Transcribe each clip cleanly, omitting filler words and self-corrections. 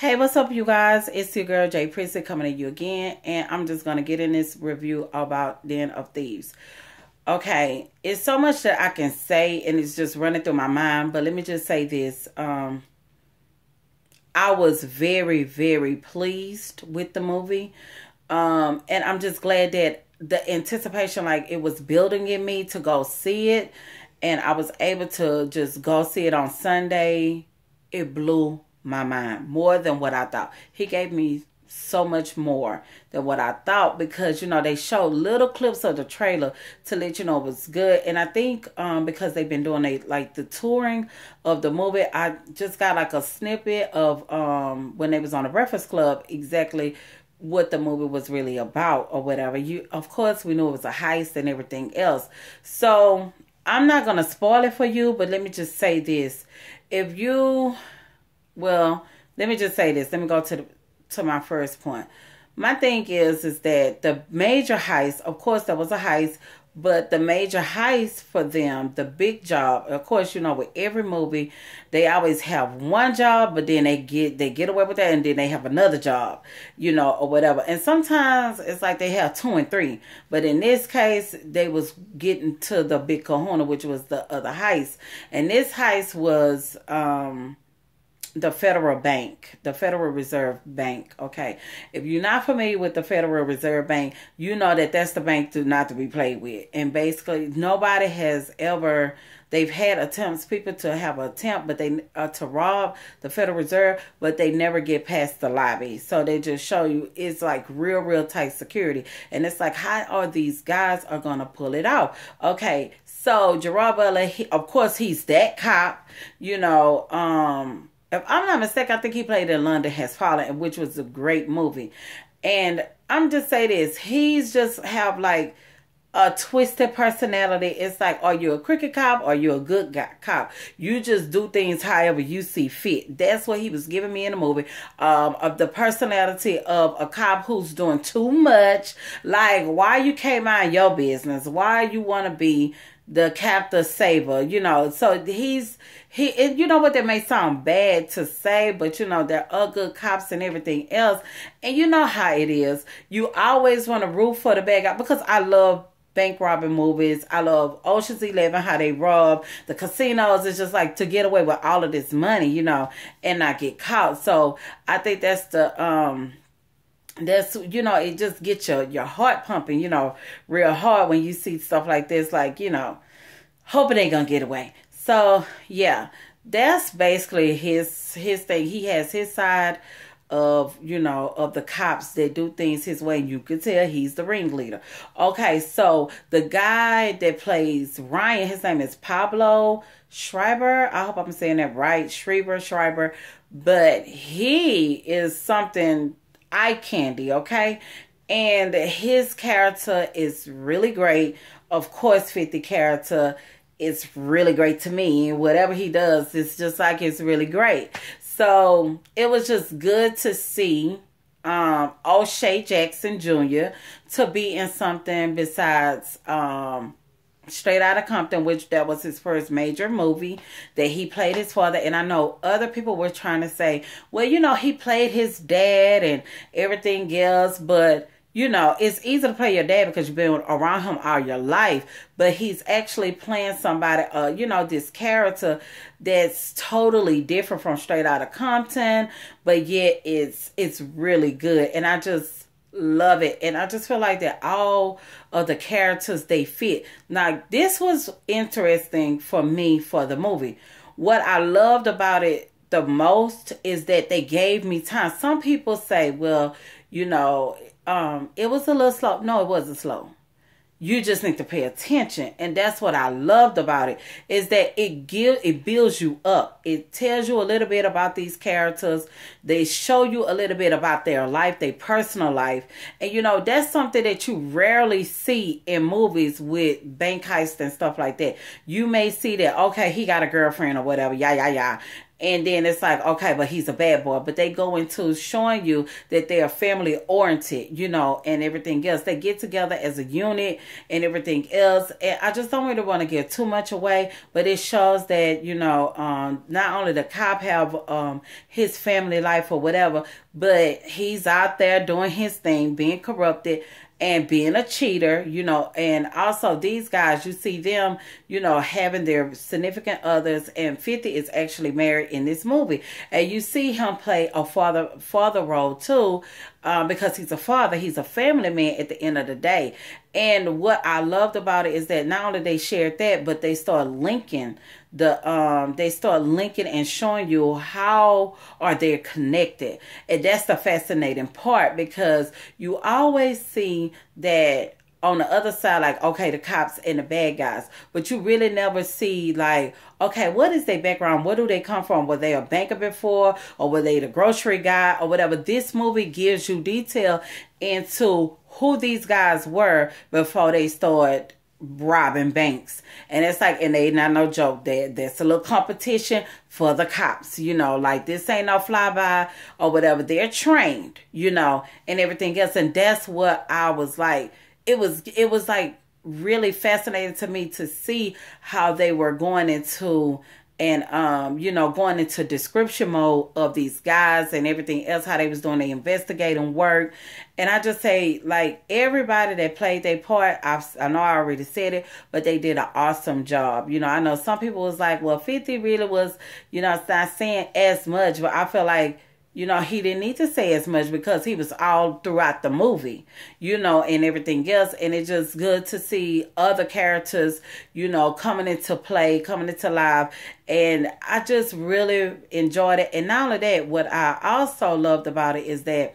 Hey, what's up, you guys? It's your girl, Jay Prissy, coming to you again. And I'm just going to get in this review about Den of Thieves. Okay, it's so much that I can say, and it's just running through my mind. But let me just say this. I was very, very pleased with the movie. And I'm just glad that the anticipation, like, it was building in me to go see it. And I was able to just go see it on Sunday. It blew my mind more than what I thought. He gave me so much more than what I thought because, you know, they showed little clips of the trailer to let you know it was good. And I think because they've been doing the touring of the movie, I just got like a snippet of when they was on the Breakfast Club, exactly what the movie was really about or whatever. Of course, we knew it was a heist and everything else. So I'm not going to spoil it for you, but let me just say this. Well, let me just say this. Let me go to my first point. My thing is that the major heist, of course, there was a heist, but the major heist for them, the big job, of course, you know, with every movie, they always have one job, but then they get away with that, and then they have another job, you know, or whatever. And sometimes it's like they have 2 and 3. But in this case, they was getting to the big kahuna, which was the other heist. And this heist was the Federal Bank, the Federal Reserve Bank. Okay, if you're not familiar with the Federal Reserve Bank, you know that that's the bank not to be played with. And basically, nobody has ever. They've had attempts, people to have an attempt, but they to rob the Federal Reserve, but they never get past the lobby. So they just show you it's like real tight security, and it's like, how are these guys are gonna pull it out? Okay, so Gerard Butler, of course, he's that cop, you know. If I'm not mistaken, I think he played in London Has Fallen, which was a great movie. And I'm just say this, he's just have like a twisted personality. It's like, are you a crooked cop or you a good cop? You just do things however you see fit. That's what he was giving me in the movie. Of the personality of a cop who's doing too much. Like, why you can't mind your business? Why you want to be the captive saver, you know? So and you know what, that may sound bad to say, but you know, there are good cops and everything else. And you know how it is. You always want to root for the bad guy, because I love bank robbing movies. I love Ocean's 11, how they rob the casinos. It's just like to get away with all of this money, you know, and not get caught. So I think that's you know, it just gets your heart pumping, you know, real hard when you see stuff like this, like, you know, hoping they gonna get away. So yeah, that's basically his thing. He has his side of, you know, of the cops that do things his way, and you could tell he's the ringleader. Okay, so the guy that plays Ryan, his name is Pablo Schreiber. I hope I'm saying that right. Schreiber. But he is something eye candy, okay? And his character is really great. Of course, 50 character is really great to me. Whatever he does, it's just like, it's really great. So it was just good to see O'Shea Jackson Jr. to be in something besides Straight Outta Compton, which that was his first major movie that he played his father. And I know other people were trying to say, well, you know, he played his dad and everything else, but you know, it's easy to play your dad because you've been around him all your life, but he's actually playing somebody, you know, this character that's totally different from Straight Outta Compton, but yet it's really good. And I just love it. And I just feel like that all of the characters, they fit. Now, this was interesting for me for the movie. What I loved about it the most is that they gave me time. Some people say, well, you know, it was a little slow. No, it wasn't slow. You just need to pay attention. And that's what I loved about it, is that it builds you up. It tells you a little bit about these characters. They show you a little bit about their life, their personal life. And you know, that's something that you rarely see in movies with bank heists and stuff like that. You may see that, okay, he got a girlfriend or whatever, yeah. And then it's like, okay, but he's a bad boy. But they go into showing you that they are family oriented, and everything else. They get together as a unit and everything else. And I just don't really want to give too much away, but it shows that, not only the cop have his family life or whatever, but he's out there doing his thing, being corrupted and being a cheater, and also these guys, you see them, having their significant others, and 50 is actually married in this movie. And you see him play a father role too, because he's a father, he's a family man at the end of the day. And what I loved about it is that not only they shared that, but they start linking and showing you how are they connected. And that's the fascinating part, because you always see that on the other side, like, okay, the cops and the bad guys, but you really never see, like, okay, what is their background? Where do they come from? Were they a banker before, or were they the grocery guy, or whatever? This movie gives you detail into who these guys were before they start robbing banks. And it's like, and they not no joke, that's a little competition for the cops, like, this ain't no flyby or whatever. They're trained, and everything else. And that's what I was like, it was like really fascinating to me to see how they were going into and going into description mode of these guys and everything else, how they was doing the investigating work. And I just say, like, everybody that played their part, I know I already said it, but they did an awesome job. I know some people was like, well, 50 really was, it's not saying as much, but I feel like, he didn't need to say as much because he was all throughout the movie, and everything else. And it's just good to see other characters, coming into play, coming into life. And I just really enjoyed it. And not only that, what I also loved about it is that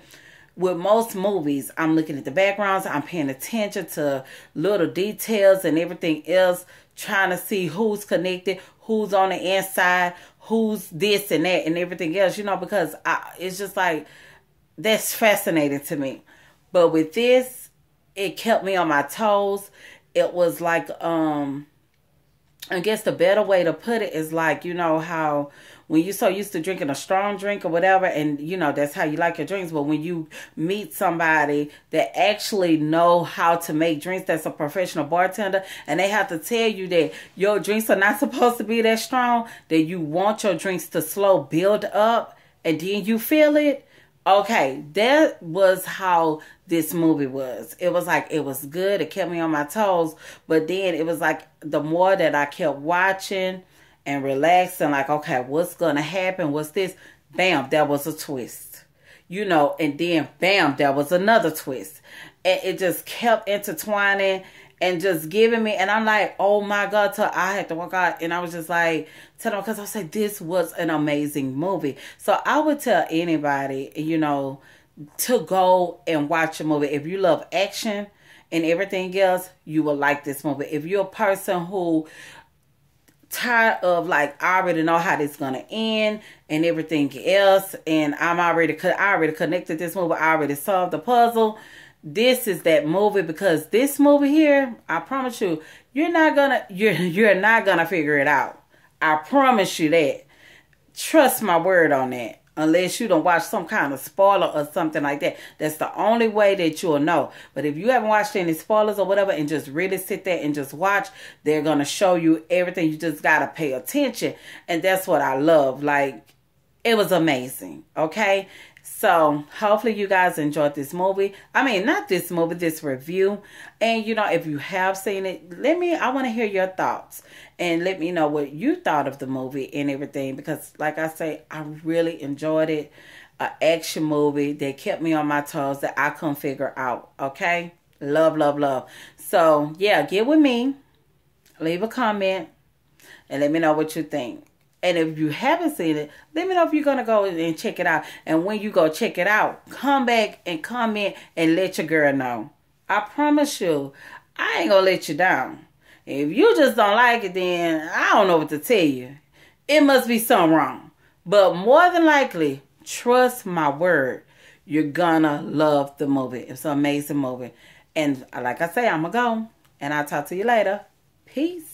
with most movies, I'm looking at the backgrounds, I'm paying attention to little details and everything else, trying to see who's connected, who's on the inside, who's this and that and everything else, because it's just like, that's fascinating to me. But with this, it kept me on my toes. It was like, I guess the better way to put it is like, how when you're so used to drinking a strong drink or whatever, and that's how you like your drinks, but when you meet somebody that actually know how to make drinks, that's a professional bartender, and they have to tell you that your drinks are not supposed to be that strong, that you want your drinks to slow build up and then you feel it. Okay, that was how this movie was. It was like, it was good. It kept me on my toes. But then it was like, the more that I kept watching and relaxing, like, okay, what's going to happen? What's this? Bam, that was a twist. And then bam, that was another twist. And it just kept intertwining and just giving me, and I'm like, oh my God, so I had to walk out, and I was just like, tell them, because I said, this was an amazing movie. So I would tell anybody, to go and watch a movie. If you love action and everything else, you will like this movie. If you're a person who tired of, like, I already know how this is going to end and everything else, and I already connected this movie, I already solved the puzzle, this is that movie. Because this movie here, I promise you, you're not gonna figure it out. I promise you that. Trust my word on that. Unless you don't watch some kind of spoiler or something like that. That's the only way that you'll know. But if you haven't watched any spoilers or whatever, and just really sit there and just watch, they're gonna show you everything. You just gotta pay attention. And that's what I love. Like, it was amazing. Okay? So, hopefully you guys enjoyed this movie. I mean, not this movie, this review. And, if you have seen it, I want to hear your thoughts. And let me know what you thought of the movie and everything. Because, like I say, I really enjoyed it. An action movie that kept me on my toes that I couldn't figure out. Okay? Love, love, love. So, yeah, get with me. Leave a comment. And let me know what you think. And if you haven't seen it, let me know if you're going to go and check it out. And when you go check it out, come back and comment and let your girl know. I promise you, I ain't going to let you down. If you just don't like it, then I don't know what to tell you. It must be something wrong. But more than likely, trust my word, you're going to love the movie. It's an amazing movie. And like I say, I'm going to go. And I'll talk to you later. Peace.